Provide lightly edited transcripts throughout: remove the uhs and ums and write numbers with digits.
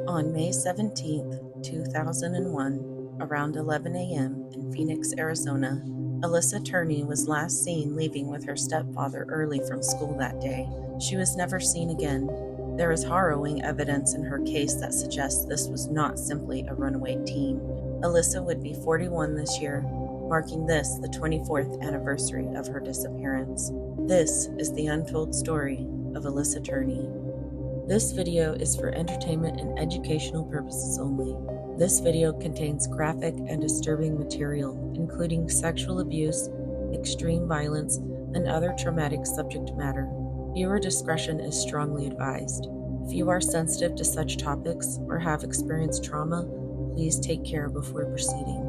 On May 17, 2001, around 11 a.m. in Phoenix, Arizona, Alissa Turney was last seen leaving with her stepfather early from school that day. She was never seen again. There is harrowing evidence in her case that suggests this was not simply a runaway teen. Alissa would be 41 this year, marking this the 24th anniversary of her disappearance. This is the untold story of Alissa Turney. This video is for entertainment and educational purposes only. This video contains graphic and disturbing material, including sexual abuse, extreme violence, and other traumatic subject matter. Viewer discretion is strongly advised. If you are sensitive to such topics or have experienced trauma, please take care before proceeding.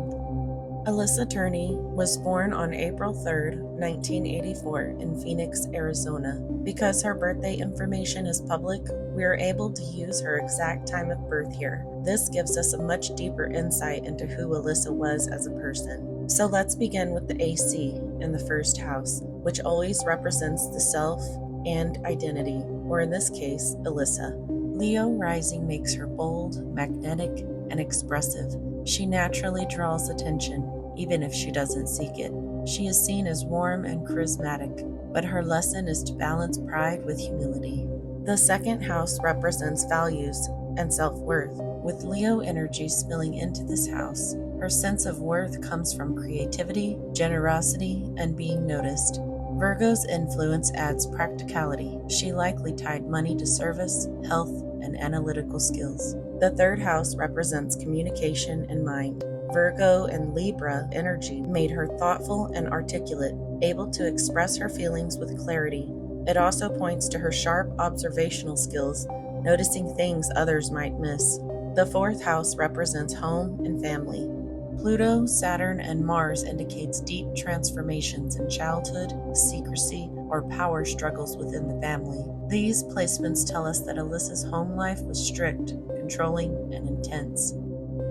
Alissa Turney was born on April 3, 1984 in Phoenix, Arizona. Because her birthday information is public, we are able to use her exact time of birth here. This gives us a much deeper insight into who Alissa was as a person. So let's begin with the AC in the first house, which always represents the self and identity, or in this case, Alissa. Leo rising makes her bold, magnetic, and expressive. She naturally draws attention, even if she doesn't seek it. She is seen as warm and charismatic, but her lesson is to balance pride with humility. The second house represents values and self-worth. With Leo energy spilling into this house, her sense of worth comes from creativity, generosity, and being noticed. Virgo's influence adds practicality. She likely tied money to service, health, and analytical skills. The third house represents communication and mind. Virgo and Libra energy made her thoughtful and articulate, able to express her feelings with clarity. It also points to her sharp observational skills, noticing things others might miss. The fourth house represents home and family. Pluto, Saturn, and Mars indicates deep transformations in childhood, secrecy, or power struggles within the family. These placements tell us that Alissa's home life was strict, controlling, and intense.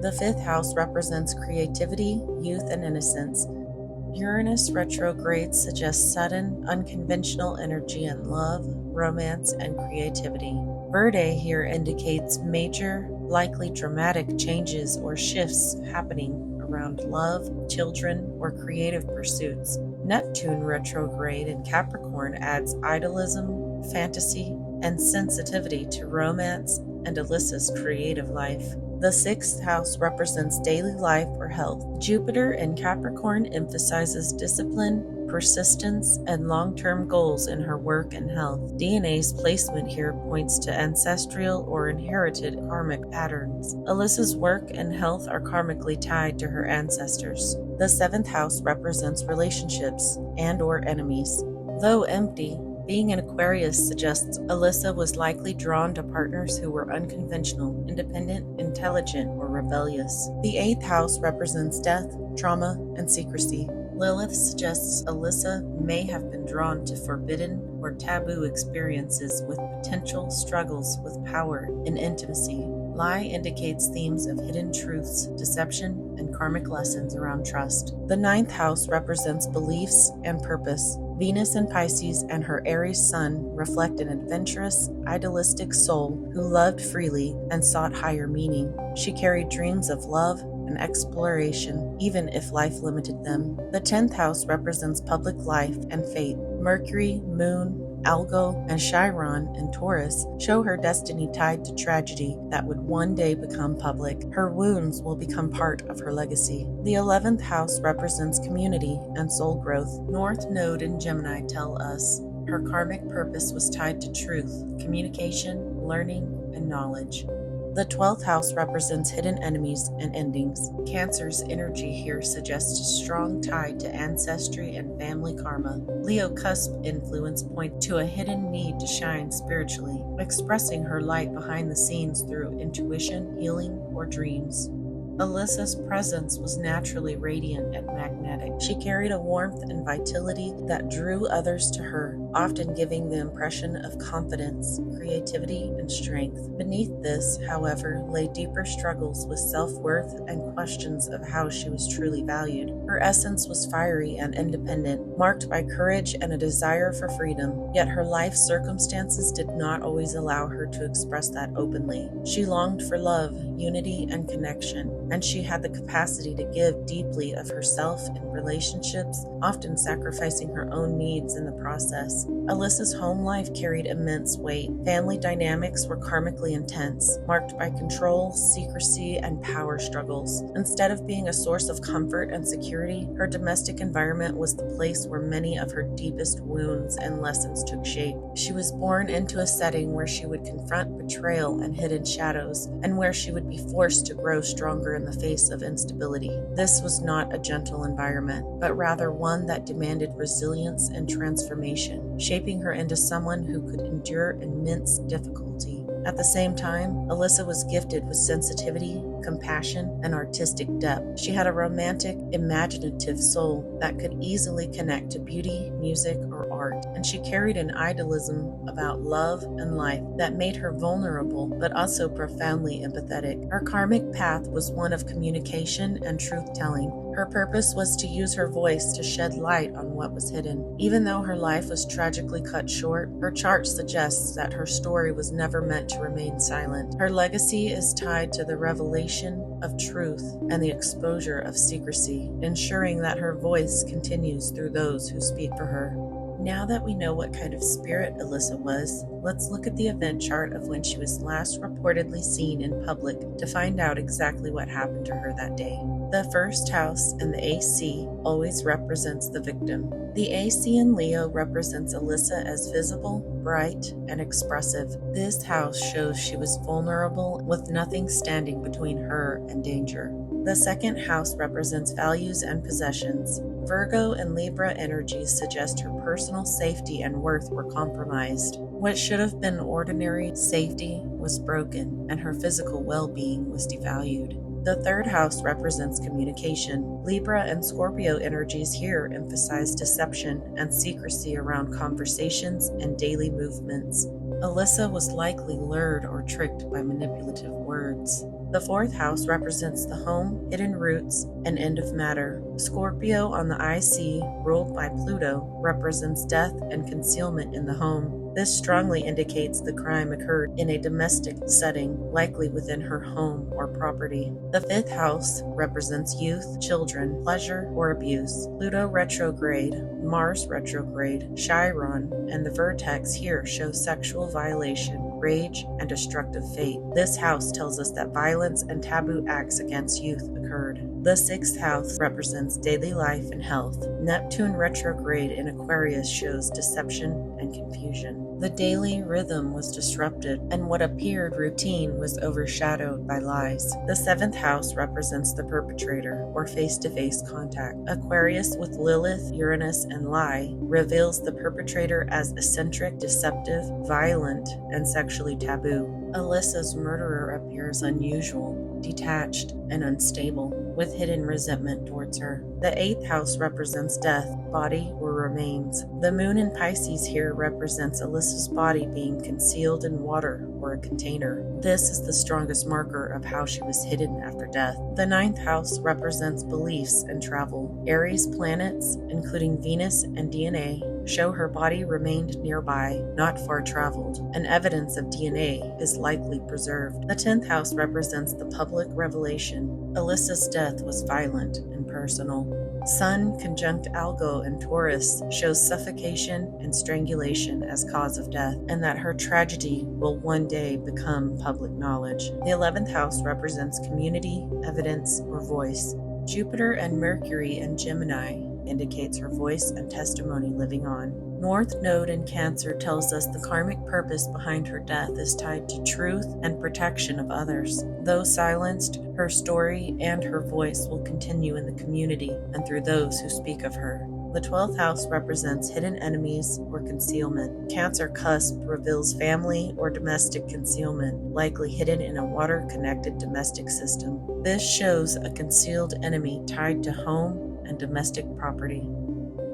The fifth house represents creativity, youth, and innocence. Uranus retrograde suggests sudden, unconventional energy in love, romance, and creativity. Verde here indicates major, likely dramatic changes or shifts happening around love, children, or creative pursuits. Neptune retrograde in Capricorn adds idealism, fantasy, and sensitivity to romance and Alissa's creative life. The sixth house represents daily life or health. Jupiter in Capricorn emphasizes discipline, persistence, and long-term goals in her work and health. DNA's placement here points to ancestral or inherited karmic patterns. Alissa's work and health are karmically tied to her ancestors. The seventh house represents relationships and/or enemies. Though empty, being an Aquarius suggests Alissa was likely drawn to partners who were unconventional, independent, intelligent, or rebellious. The eighth house represents death, trauma, and secrecy. Lilith suggests Alissa may have been drawn to forbidden or taboo experiences with potential struggles with power and intimacy. Lie indicates themes of hidden truths, deception, and karmic lessons around trust. The ninth house represents beliefs and purpose. Venus in Pisces and her Aries sun reflect an adventurous, idealistic soul who loved freely and sought higher meaning. She carried dreams of love and exploration, even if life limited them. The 10th house represents public life and fate. Mercury, Moon, Algol, and Chiron in Taurus show her destiny tied to tragedy that would one day become public. Her wounds will become part of her legacy. The 11th house represents community and soul growth. North Node and Gemini tell us her karmic purpose was tied to truth, communication, learning, and knowledge. The 12th house represents hidden enemies and endings. Cancer's energy here suggests a strong tie to ancestry and family karma. Leo cusp influence point to a hidden need to shine spiritually, expressing her light behind the scenes through intuition, healing, or dreams. Alissa's presence was naturally radiant and magnetic. She carried a warmth and vitality that drew others to her. often giving the impression of confidence, creativity, and strength. Beneath this, however, lay deeper struggles with self-worth and questions of how she was truly valued. Her essence was fiery and independent, marked by courage and a desire for freedom, yet her life circumstances did not always allow her to express that openly. She longed for love, unity, and connection, and she had the capacity to give deeply of herself in relationships, often sacrificing her own needs in the process. Alissa's home life carried immense weight. Family dynamics were karmically intense, marked by control, secrecy, and power struggles. Instead of being a source of comfort and security, her domestic environment was the place where many of her deepest wounds and lessons took shape. She was born into a setting where she would confront betrayal and hidden shadows, and where she would be forced to grow stronger in the face of instability. This was not a gentle environment, but rather one that demanded resilience and transformation, shaping her into someone who could endure immense difficulty. At the same time, Alissa was gifted with sensitivity, compassion, and artistic depth. She had a romantic, imaginative soul that could easily connect to beauty, music, or art, and she carried an idealism about love and life that made her vulnerable but also profoundly empathetic. Her karmic path was one of communication and truth-telling. Her purpose was to use her voice to shed light on what was hidden. Even though her life was tragically cut short, her chart suggests that her story was never meant to remain silent. Her legacy is tied to the revelation of truth and the exposure of secrecy, ensuring that her voice continues through those who speak for her. Now that we know what kind of spirit Alissa was, let's look at the event chart of when she was last reportedly seen in public to find out exactly what happened to her that day. The first house in the AC always represents the victim. The AC in Leo represents Alissa as visible, bright, and expressive. This house shows she was vulnerable, with nothing standing between her and danger. The second house represents values and possessions. Virgo and Libra energies suggest her personal safety and worth were compromised. What should have been ordinary safety was broken, and her physical well-being was devalued. The third house represents communication. Libra and Scorpio energies here emphasize deception and secrecy around conversations and daily movements. Alissa was likely lured or tricked by manipulative words. The fourth house represents the home, hidden roots, and end of matter. Scorpio on the IC, ruled by Pluto, represents death and concealment in the home. This strongly indicates the crime occurred in a domestic setting, likely within her home or property. The fifth house represents youth, children, pleasure, or abuse. Pluto retrograde, Mars retrograde, Chiron, and the vertex here show sexual violation, rage, and destructive fate. This house tells us that violence and taboo acts against youth occurred. The sixth house represents daily life and health. Neptune retrograde in Aquarius shows deception and confusion. The daily rhythm was disrupted, and what appeared routine was overshadowed by lies. The seventh house represents the perpetrator, or face-to-face contact. Aquarius with Lilith, Uranus, and Lie reveals the perpetrator as eccentric, deceptive, violent, and sexually taboo. Alissa's murderer appears unusual, detached, and unstable, with hidden resentment towards her. The eighth house represents death, body, or remains. The moon in Pisces here represents Alissa's body being concealed in water or a container. This is the strongest marker of how she was hidden after death. The ninth house represents beliefs and travel. Aries planets, including Venus and DNA, show her body remained nearby, not far traveled, and evidence of DNA is likely preserved. The 10th house represents the public revelation. Alissa's death was violent and personal. Sun conjunct Algol in Taurus shows suffocation and strangulation as cause of death, and that her tragedy will one day become public knowledge. The 11th house represents community, evidence, or voice. Jupiter and Mercury in Gemini indicates her voice and testimony living on. North Node in Cancer tells us the karmic purpose behind her death is tied to truth and protection of others. Though silenced, her story and her voice will continue in the community and through those who speak of her. The 12th house represents hidden enemies or concealment. Cancer cusp reveals family or domestic concealment, likely hidden in a water-connected domestic system. This shows a concealed enemy tied to home and domestic property.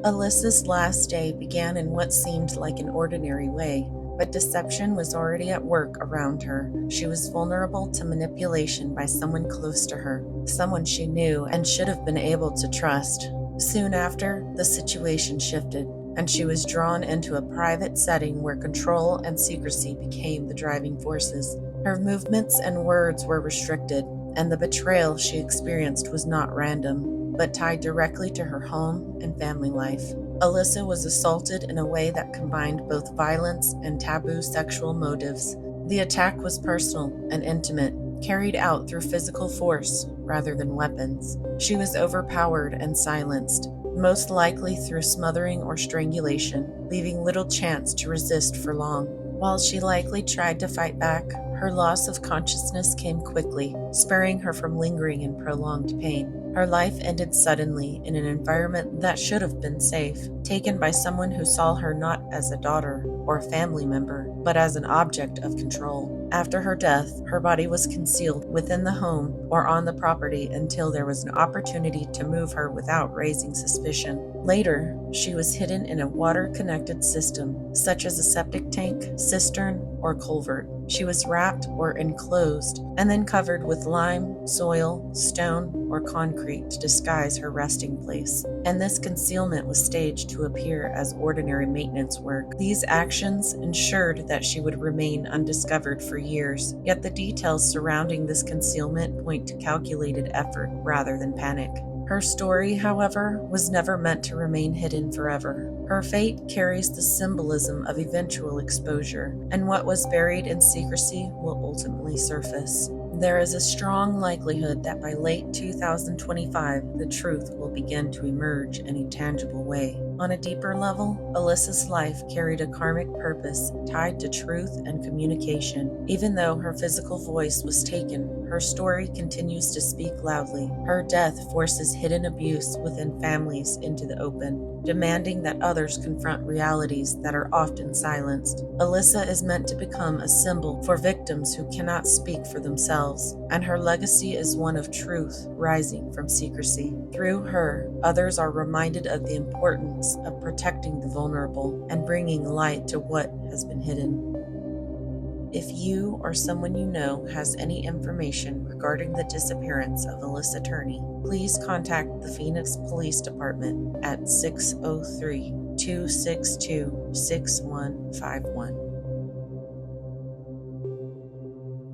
Alyssa's last day began in what seemed like an ordinary way, but deception was already at work around her. She was vulnerable to manipulation by someone close to her, someone she knew and should have been able to trust. Soon after, the situation shifted, and she was drawn into a private setting where control and secrecy became the driving forces. Her movements and words were restricted, and the betrayal she experienced was not random, but tied directly to her home and family life. Alissa was assaulted in a way that combined both violence and taboo sexual motives. The attack was personal and intimate, carried out through physical force rather than weapons. She was overpowered and silenced, most likely through smothering or strangulation, leaving little chance to resist for long. While she likely tried to fight back, her loss of consciousness came quickly, sparing her from lingering in prolonged pain. Her life ended suddenly in an environment that should have been safe, taken by someone who saw her not as a daughter or a family member, but as an object of control. After her death, her body was concealed within the home or on the property until there was an opportunity to move her without raising suspicion. Later, she was hidden in a water-connected system, such as a septic tank, cistern, or culvert. She was wrapped or enclosed, and then covered with lime, soil, stone, or concrete to disguise her resting place. And this concealment was staged to appear as ordinary maintenance work. These actions ensured that she would remain undiscovered for years, yet the details surrounding this concealment point to calculated effort rather than panic. Her story, however, was never meant to remain hidden forever. Her fate carries the symbolism of eventual exposure, and what was buried in secrecy will ultimately surface. There is a strong likelihood that by late 2025, the truth will begin to emerge in a tangible way. On a deeper level, Alyssa's life carried a karmic purpose tied to truth and communication. Even though her physical voice was taken, her story continues to speak loudly. Her death forces hidden abuse within families into the open, demanding that others confront realities that are often silenced. Alissa is meant to become a symbol for victims who cannot speak for themselves, and her legacy is one of truth rising from secrecy. Through her, others are reminded of the importance of protecting the vulnerable and bringing light to what has been hidden. If you or someone you know has any information regarding the disappearance of Alissa Turney, please contact the Phoenix Police Department at 603-262-6151.